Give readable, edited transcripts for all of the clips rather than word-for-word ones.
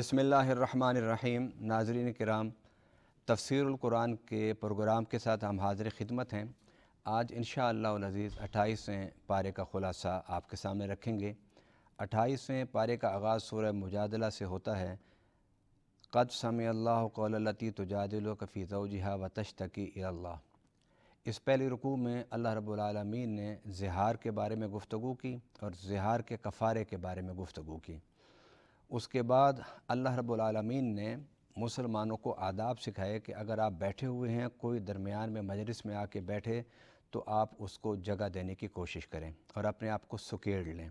بسم اللہ الرحمن الرحیم۔ ناظرین کرام، تفسیر القرآن کے پروگرام کے ساتھ ہم حاضر خدمت ہیں۔ آج انشاءاللہ العزیز 28ویں پارے کا خلاصہ آپ کے سامنے رکھیں گے۔ 28ویں پارے کا آغاز سورہ مجادلہ سے ہوتا ہے۔ قد سمع اللہ قول التی تجادلک فی زوجہا وتشتکی الی اللہ۔ اس پہلی رکوع میں اللہ رب العالمین نے زہار کے بارے میں گفتگو کی اور زہار کے کفارے کے بارے میں گفتگو کی۔ اس کے بعد اللہ رب العالمین نے مسلمانوں کو آداب سکھائے کہ اگر آپ بیٹھے ہوئے ہیں، کوئی درمیان میں مجلس میں آ کے بیٹھے تو آپ اس کو جگہ دینے کی کوشش کریں اور اپنے آپ کو سکیڑ لیں۔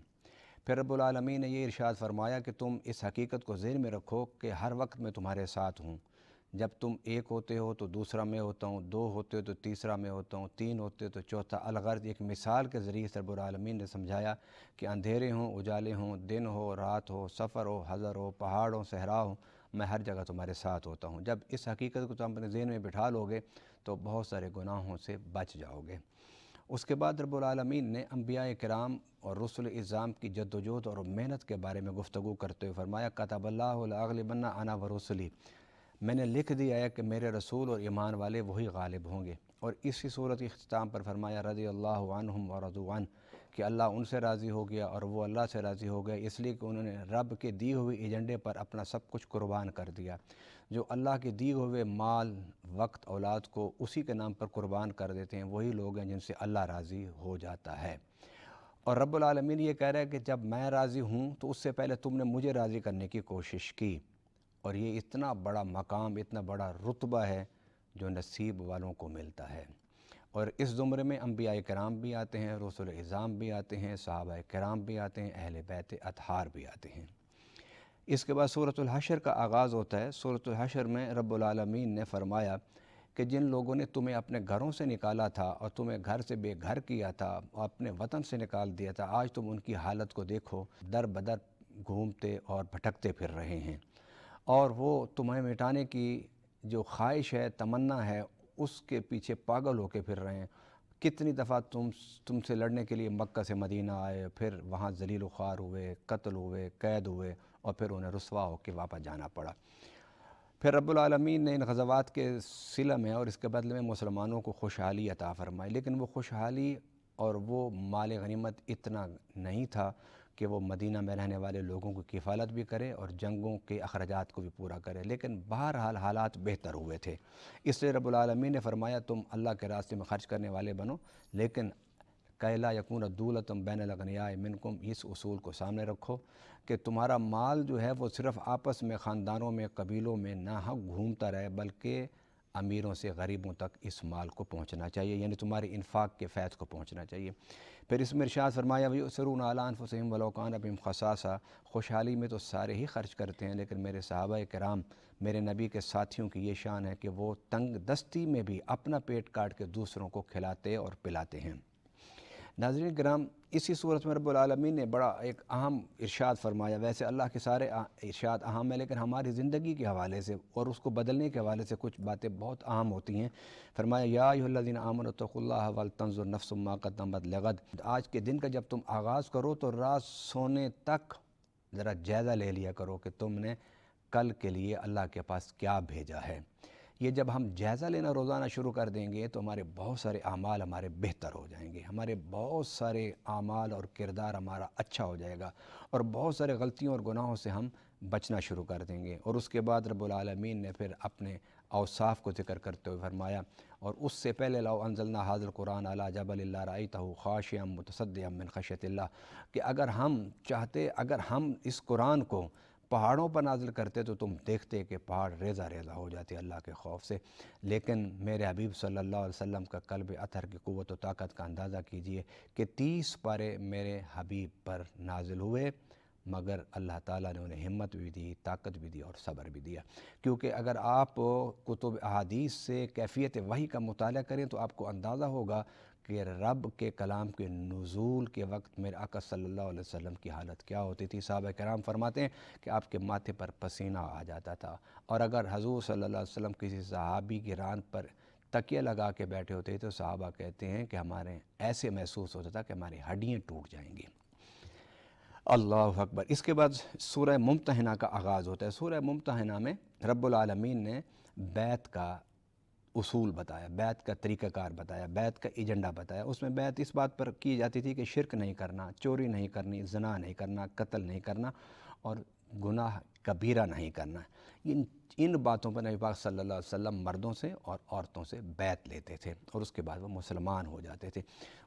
پھر رب العالمین نے یہ ارشاد فرمایا کہ تم اس حقیقت کو ذہن میں رکھو کہ ہر وقت میں تمہارے ساتھ ہوں۔ جب تم ایک ہوتے ہو تو دوسرا میں ہوتا ہوں، دو ہوتے ہو تو تیسرا میں ہوتا ہوں، تین ہوتے ہو تو چوتھا۔ الغرض ایک مثال کے ذریعے سے رب العالمین نے سمجھایا کہ اندھیرے ہوں، اجالے ہوں، دن ہو، رات ہو، سفر ہو، حضر ہو، پہاڑ ہو، صحرا ہو، میں ہر جگہ تمہارے ساتھ ہوتا ہوں۔ جب اس حقیقت کو تم اپنے ذہن میں بٹھا لو گے تو بہت سارے گناہوں سے بچ جاؤ گے۔ اس کے بعد رب العالمین نے انبیاء کرام اور رسل اعظام کی جدوجہد اور محنت کے بارے میں گفتگو کرتے ہوئے فرمایا کتب اللہ لاغلبن انا ورسلی۔ میں نے لکھ دیا ہے کہ میرے رسول اور ایمان والے وہی غالب ہوں گے۔ اور اسی صورت کے اختتام پر فرمایا رضی اللہ عنہم ورضوا عنہ، کہ اللہ ان سے راضی ہو گیا اور وہ اللہ سے راضی ہو گئے، اس لیے کہ انہوں نے رب کے دیے ہوئے ایجنڈے پر اپنا سب کچھ قربان کر دیا۔ جو اللہ کے دیے ہوئے مال، وقت، اولاد کو اسی کے نام پر قربان کر دیتے ہیں، وہی لوگ ہیں جن سے اللہ راضی ہو جاتا ہے۔ اور رب العالمین یہ کہہ رہا ہے کہ جب میں راضی ہوں تو اس سے پہلے تم نے مجھے راضی کرنے کی کوشش کی۔ اور یہ اتنا بڑا مقام، اتنا بڑا رتبہ ہے جو نصیب والوں کو ملتا ہے۔ اور اس زمرے میں انبیاء کرام بھی آتے ہیں، رسول اعظام بھی آتے ہیں، صحابہ کرام بھی آتے ہیں، اہل بیت اطہار بھی آتے ہیں۔ اس کے بعد سورۃ الحشر کا آغاز ہوتا ہے۔ سورۃ الحشر میں رب العالمین نے فرمایا کہ جن لوگوں نے تمہیں اپنے گھروں سے نکالا تھا اور تمہیں گھر سے بے گھر کیا تھا، اپنے وطن سے نکال دیا تھا، آج تم ان کی حالت کو دیکھو، در بدر گھومتے اور بھٹکتے پھر رہے ہیں، اور وہ تمہیں مٹانے کی جو خواہش ہے، تمنا ہے، اس کے پیچھے پاگل ہو کے پھر رہے ہیں۔ کتنی دفعہ تم سے لڑنے کے لیے مکہ سے مدینہ آئے، پھر وہاں ذلیل و خوار ہوئے، قتل ہوئے، قید ہوئے، اور پھر انہیں رسوا ہو کے واپس جانا پڑا۔ پھر رب العالمین نے ان غزوات کے صلہ میں اور اس کے بدلے میں مسلمانوں کو خوشحالی عطا فرمائی، لیکن وہ خوشحالی اور وہ مال غنیمت اتنا نہیں تھا کہ وہ مدینہ میں رہنے والے لوگوں کی کفالت بھی کرے اور جنگوں کے اخراجات کو بھی پورا کرے، لیکن بہرحال حالات بہتر ہوئے تھے۔ اس لیے رب العالمین نے فرمایا تم اللہ کے راستے میں خرچ کرنے والے بنو، لیکن کہ لا یکون دولۃ بین الاغنیاء منکم، اس اصول کو سامنے رکھو کہ تمہارا مال جو ہے وہ صرف آپس میں، خاندانوں میں، قبیلوں میں نہ گھومتا رہے، بلکہ امیروں سے غریبوں تک اس مال کو پہنچنا چاہیے، یعنی تمہاری انفاق کے فیض کو پہنچنا چاہیے۔ پھر اس میں ارشاد فرمایا وَيُؤْثِرُونَ عَلَىٰ أَنفُسِهِمْ وَلَوْ كَانَ بِهِمْ خَصَاصَةٌ۔ خوشحالی میں تو سارے ہی خرچ کرتے ہیں، لیکن میرے صحابہ کرام، میرے نبی کے ساتھیوں کی یہ شان ہے کہ وہ تنگ دستی میں بھی اپنا پیٹ کاٹ کے دوسروں کو کھلاتے اور پلاتے ہیں۔ ناظرین کرام، اسی صورت میں رب العالمین نے بڑا ایک اہم ارشاد فرمایا۔ ویسے اللہ کے سارے ارشاد اہم ہیں، لیکن ہماری زندگی کے حوالے سے اور اس کو بدلنے کے حوالے سے کچھ باتیں بہت اہم ہوتی ہیں۔ فرمایا یا ایھا الذین آمنوا اتقوا اللہ ولتنظر نفس ما قدمت لغد۔ آج کے دن کا جب تم آغاز کرو تو رات سونے تک ذرا جائزہ لے لیا کرو کہ تم نے کل کے لیے اللہ کے پاس کیا بھیجا ہے۔ یہ جب ہم جائزہ لینا روزانہ شروع کر دیں گے تو ہمارے بہت سارے اعمال ہمارے بہتر ہو جائیں گے، ہمارے بہت سارے اعمال اور کردار ہمارا اچھا ہو جائے گا، اور بہت سارے غلطیوں اور گناہوں سے ہم بچنا شروع کر دیں گے۔ اور اس کے بعد رب العالمین نے پھر اپنے اوصاف کو ذکر کرتے ہوئے فرمایا، اور اس سے پہلے لو انزلنا ھذا القرآن علی جبل لرأیتہ خاشعا متصدعا من خشیۃ اللہ، کہ اگر ہم چاہتے، اگر ہم اس قرآن کو پہاڑوں پر نازل کرتے تو تم دیکھتے کہ پہاڑ ریزہ ریزہ ہو جاتے اللہ کے خوف سے۔ لیکن میرے حبیب صلی اللہ علیہ وسلم کا قلب اطہر کی قوت و طاقت کا اندازہ کیجئے کہ 30 پارے میرے حبیب پر نازل ہوئے، مگر اللہ تعالیٰ نے انہیں ہمت بھی دی، طاقت بھی دی اور صبر بھی دیا۔ کیونکہ اگر آپ کتب احادیث سے کیفیت وحی کا مطالعہ کریں تو آپ کو اندازہ ہوگا کہ رب کے کلام کے نزول کے وقت میرے آقا صلی اللہ علیہ وسلم کی حالت کیا ہوتی تھی۔ صحابہ کرام فرماتے ہیں کہ آپ کے ماتھے پر پسینہ آ جاتا تھا، اور اگر حضور صلی اللہ علیہ وسلم کسی صحابی کی ران پر تکیہ لگا کے بیٹھے ہوتے تو صحابہ کہتے ہیں کہ ہمارے ایسے محسوس ہوتا تھا کہ ہماری ہڈیاں ٹوٹ جائیں گی۔ اللہ اکبر۔ اس کے بعد سورہ ممتحنہ کا آغاز ہوتا ہے۔ سورہ ممتحنہ میں رب العالمین نے بیعت کا اصول بتایا، بیعت کا طریقہ کار بتایا، بیعت کا ایجنڈا بتایا۔ اس میں بیعت اس بات پر کی جاتی تھی کہ شرک نہیں کرنا، چوری نہیں کرنی، زنا نہیں کرنا، قتل نہیں کرنا اور گناہ کبیرہ نہیں کرنا۔ ان باتوں پر نبی پاک صلی اللہ علیہ وسلم مردوں سے اور عورتوں سے بیعت لیتے تھے اور اس کے بعد وہ مسلمان ہو جاتے تھے۔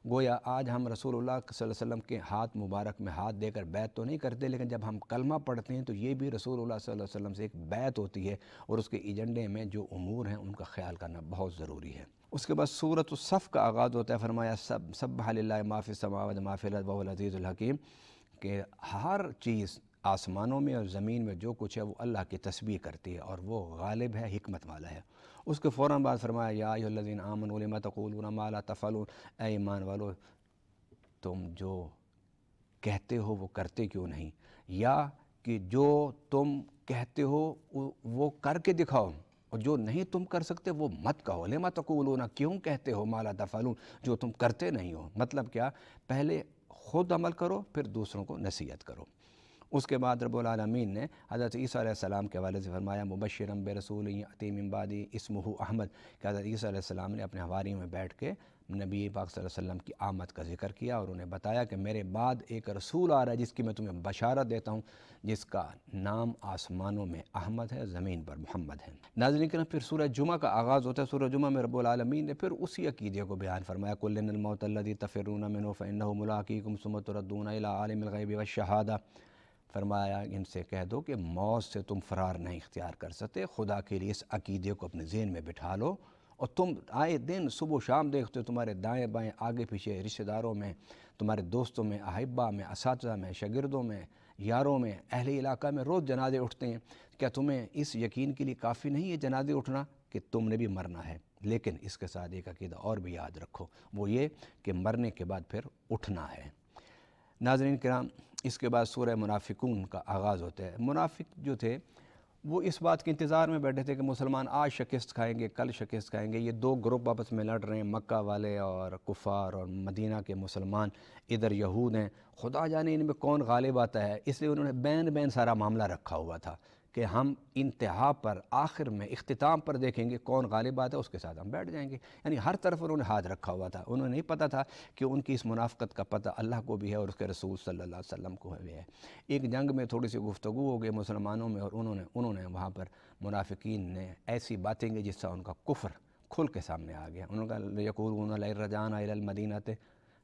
گویا آج ہم رسول اللہ صلی اللہ علیہ وسلم کے ہاتھ مبارک میں ہاتھ دے کر بیعت تو نہیں کرتے، لیکن جب ہم کلمہ پڑھتے ہیں تو یہ بھی رسول اللہ صلی اللہ علیہ وسلم سے ایک بیعت ہوتی ہے اور اس کے ایجنڈے میں جو امور ہیں ان کا خیال کرنا بہت ضروری ہے۔ اس کے بعد سورۃ الصف کا آغاز ہوتا ہے۔ فرمایا سبح للہ ما فی السماوات ما فی الارض وهو العزیز الحکیم، کہ ہر چیز آسمانوں میں اور زمین میں جو کچھ ہے وہ اللہ کی تسبیح کرتی ہے اور وہ غالب ہے، حکمت والا ہے۔ اس کے فوراً بعد فرمایا یا ایھا الذین آمنوا لم تقولون ما لا تفعلون، اے ایمان والو تم جو کہتے ہو وہ کرتے کیوں نہیں، یا کہ جو تم کہتے ہو وہ کر کے دکھاؤ اور جو نہیں تم کر سکتے وہ مت کہو۔ لما تقولون، کیوں کہتے ہو ما لا تفعلون، جو تم کرتے نہیں ہو۔ مطلب کیا، پہلے خود عمل کرو پھر دوسروں کو نصیحت کرو۔ اس کے بعد رب العالمین نے حضرت عیسیٰ علیہ السلام کے حوالے سے فرمایا مبشرا برسول یأتی من بعدی اسمہ احمد، کہ حضرت عیسیٰ علیہ السلام نے اپنے حواریوں میں بیٹھ کے نبی پاک صلی اللہ علیہ وسلم کی آمد کا ذکر کیا اور انہیں بتایا کہ میرے بعد ایک رسول آ رہا ہے جس کی میں تمہیں بشارت دیتا ہوں، جس کا نام آسمانوں میں احمد ہے، زمین پر محمد ہے۔ ناظرین کرام، پھر سورہ جمعہ کا آغاز ہوتا ہے۔ سورہ جمعہ میں رب العالمین نے پھر اسی عقیدے کو بیان فرمایا قل ان الموت الذی تفرون منہ فانہ ملاقیکم ثم تردون الی عالم الغیب والشہادہ، فرمایا ان سے کہہ دو کہ موت سے تم فرار نہیں اختیار کر سکتے۔ خدا کے لیے اس عقیدے کو اپنے ذہن میں بٹھا لو اور تم آئے دن صبح و شام دیکھتے ہو تمہارے دائیں بائیں آگے پیچھے رشتہ داروں میں، تمہارے دوستوں میں، احبہ میں، اساتذہ میں، شاگردوں میں، یاروں میں، اہل علاقہ میں روز جنازے اٹھتے ہیں۔ کیا تمہیں اس یقین کے لیے کافی نہیں ہے جنازے اٹھنا کہ تم نے بھی مرنا ہے؟ لیکن اس کے ساتھ ایک عقیدہ اور بھی یاد رکھو، وہ یہ کہ مرنے کے بعد پھر اٹھنا ہے۔ ناظرین کرام، اس کے بعد سورہ منافقون کا آغاز ہوتا ہے۔ منافق جو تھے وہ اس بات کے انتظار میں بیٹھے تھے کہ مسلمان آج شکست کھائیں گے، کل شکست کھائیں گے۔ یہ دو گروپ آپس میں لڑ رہے ہیں، مکہ والے اور کفار، اور مدینہ کے مسلمان، ادھر یہود ہیں۔ خدا جانے ان میں کون غالب آتا ہے، اس لیے انہوں نے بین سارا معاملہ رکھا ہوا تھا کہ ہم انتہا پر، آخر میں، اختتام پر دیکھیں گے کون غالب آتا ہے، اس کے ساتھ ہم بیٹھ جائیں گے۔ یعنی ہر طرف انہوں نے ہاتھ رکھا ہوا تھا۔ انہوں نے نہیں پتہ تھا کہ ان کی اس منافقت کا پتہ اللہ کو بھی ہے اور اس کے رسول صلی اللہ علیہ وسلم کو بھی ہے۔ ایک جنگ میں تھوڑی سی گفتگو ہو گئی مسلمانوں میں اور انہوں نے وہاں پر منافقین نے ایسی باتیں کی جس سے ان کا کفر کھل کے سامنے آ گیا۔ انہوں نے کہا یقولون لئن رجعنا الی المدینہ،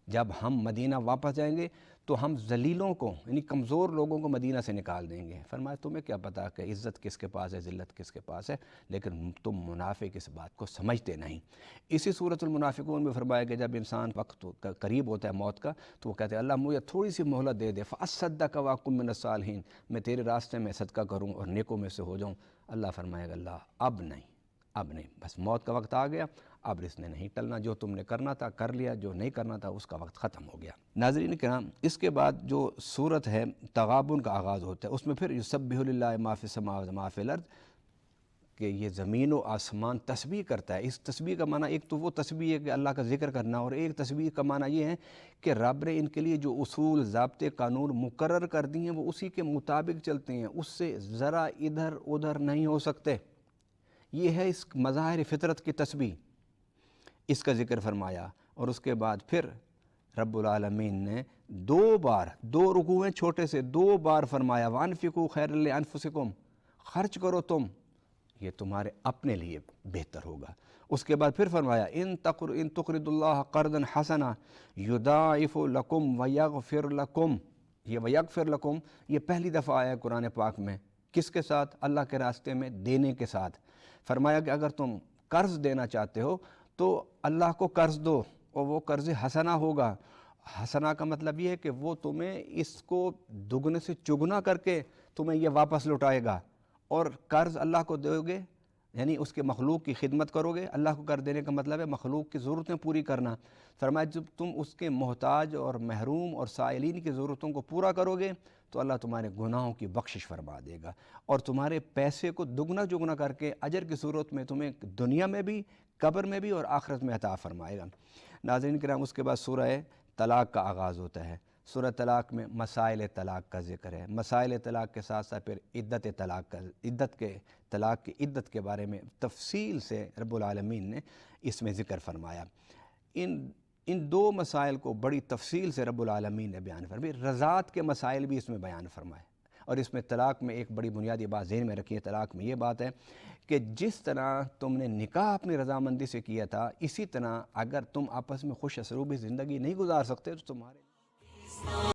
جب ہم مدینہ واپس جائیں گے تو ہم ذلیلوں کو، یعنی کمزور لوگوں کو مدینہ سے نکال دیں گے۔ فرمایا تمہیں کیا پتہ کہ عزت کس کے پاس ہے، ذلت کس کے پاس ہے، لیکن تم منافق اس بات کو سمجھتے نہیں۔ اسی سورۃ المنافقون میں فرمایا کہ جب انسان وقت قریب ہوتا ہے موت کا تو وہ کہتے ہیں اللہ مجھے تھوڑی سی مہلت دے دے، فاصدق واکن من الصالحین، میں تیرے راستے میں صدقہ کروں اور نیکوں میں سے ہو جاؤں۔ اللہ فرمائے گا اللہ اب نہیں، بس موت کا وقت آ گیا، اب اس نے نہیں ٹلنا، جو تم نے کرنا تھا کر لیا، جو نہیں کرنا تھا اس کا وقت ختم ہو گیا۔ ناظرین کرام، اس کے بعد جو سورت ہے تغابن کا آغاز ہوتا ہے، اس میں پھر یسبح للہ ما فی السماوات ما فی الارض، کہ یہ زمین و آسمان تسبیح کرتا ہے۔ اس تسبیح کا معنی ایک تو وہ تسبیح ہے کہ اللہ کا ذکر کرنا، اور ایک تسبیح کا معنی یہ ہے کہ رب نے ان کے لیے جو اصول، ضابطے، قانون مقرر کر دی ہیں وہ اسی کے مطابق چلتے ہیں، اس سے ذرا ادھر ادھر نہیں ہو سکتے۔ یہ ہے اس مظاہر فطرت کی تسبیح، اس کا ذکر فرمایا۔ اور اس کے بعد پھر رب العالمین نے دو رکوع چھوٹے سے 2 بار فرمایا وَأَنفِقُوا خَيْرًا لِأَنفُسِكُمْ، خرچ کرو تم، یہ تمہارے اپنے لیے بہتر ہوگا۔ اس کے بعد پھر فرمایا ان تقرضوا اللہ قرضا حسنا یضاعف لکم ویغفر لکم، یہ ویغفر لکم یہ پہلی دفعہ آیا ہے قرآن پاک میں، کس کے ساتھ؟ اللہ کے راستے میں دینے کے ساتھ۔ فرمایا کہ اگر تم قرض دینا چاہتے ہو تو اللہ کو قرض دو اور وہ قرض حسنا ہوگا۔ حسنا کا مطلب یہ ہے کہ وہ تمہیں اس کو دگنے سے چگنا کر کے تمہیں یہ واپس لوٹائے گا، اور قرض اللہ کو دو گے یعنی اس کے مخلوق کی خدمت کرو گے۔ اللہ کو قرض دینے کا مطلب ہے مخلوق کی ضرورتیں پوری کرنا۔ فرمایا جب تم اس کے محتاج اور محروم اور سائلین کی ضرورتوں کو پورا کرو گے تو اللہ تمہارے گناہوں کی بخشش فرما دے گا اور تمہارے پیسے کو دگنا چگنا کر کے اجر کی صورت میں تمہیں دنیا میں بھی، قبر میں بھی اور آخرت میں عطا فرمائے گا۔ ناظرین کرام، اس کے بعد سورہ طلاق کا آغاز ہوتا ہے۔ سورہ طلاق میں مسائل طلاق کا ذکر ہے، مسائل طلاق کے ساتھ ساتھ پھر عدت طلاق کا، طلاق کی عدت کے بارے میں تفصیل سے رب العالمین نے اس میں ذکر فرمایا۔ ان دو مسائل کو بڑی تفصیل سے رب العالمین نے بیان فرمایا۔ رضاعت کے مسائل بھی اس میں بیان فرمائے، اور اس میں طلاق میں ایک بڑی بنیادی بات ذہن میں رکھیے، طلاق میں یہ بات ہے کہ جس طرح تم نے نکاح اپنی رضامندی سے کیا تھا، اسی طرح اگر تم آپس میں خوش اسلوبی زندگی نہیں گزار سکتے تو تمہارے